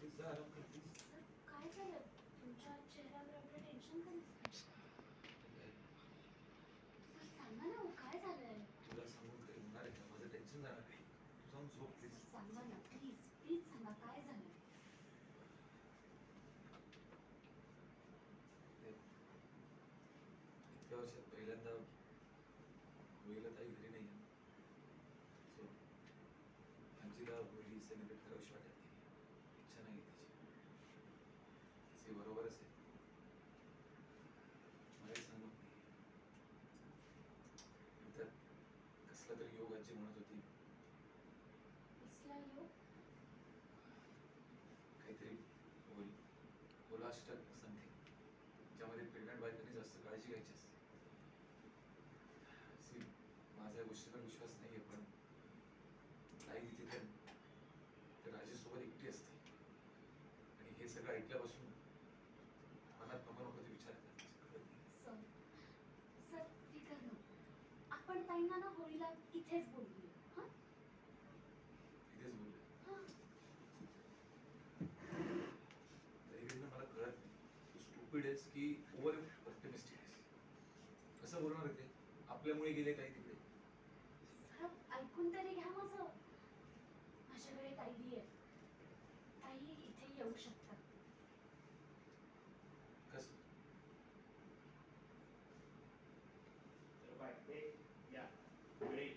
Please जा आराम कर प्लीज. सर काय झालं तुमच्या चेहऱ्यावर एवढं टेन्शन का दिसतंय? सर सांगा ना हो, काय झालंय? तुला सांगून काही होणार आहे का? माझं टेन्शन जाणार नाही. तू जाऊन झोप सर प्लीज. सांगा ना प्लीज प्लीज सांगा काय झालंय? इतक्या वर्षात पहिल्यांदा मुलीला ताई घरी नाही आहे. सो आजीला मुलगी सेलिब्रेट करावीशी वाटत नाही. इच्छा नाही आहे तिची. तिचे बरोबरच आहे. मलाही सांगत नाही. नंतर कसला तरी योग आजी म्हणत होती. कसला योग? काहीतरी होलाष्टक समथिंग ज्यामध्ये प्रेग्नंट बायकांनी जास्त काळजी घ्यायची असते. माझा या गोष्टीवर विश्वास नाहीये, पण ताई तिथे तर राजेसोबत एकटी असते आणि हे सगळं ऐकल्यापासून मनात नको नको ते विचार करते. सर सर ठीक आहे ना, आपण ताईंना ना होळीला इथेच बोलूया. हा तिथेच बोलले. हा तरीकडनं मला कळत नाही तू स्टुपिड आहेस की ओव्हर ऑप्टिमिस्टिक आहेस. कसं बोलणार आहे ते? आपल्यामुळे गेले काही तिकडे. सर ऐकून तरी घ्या माझं. माझ्याकडे ताई आहे. ताई इथे येऊ शकतात. कसं? चलो बाय, या, ready.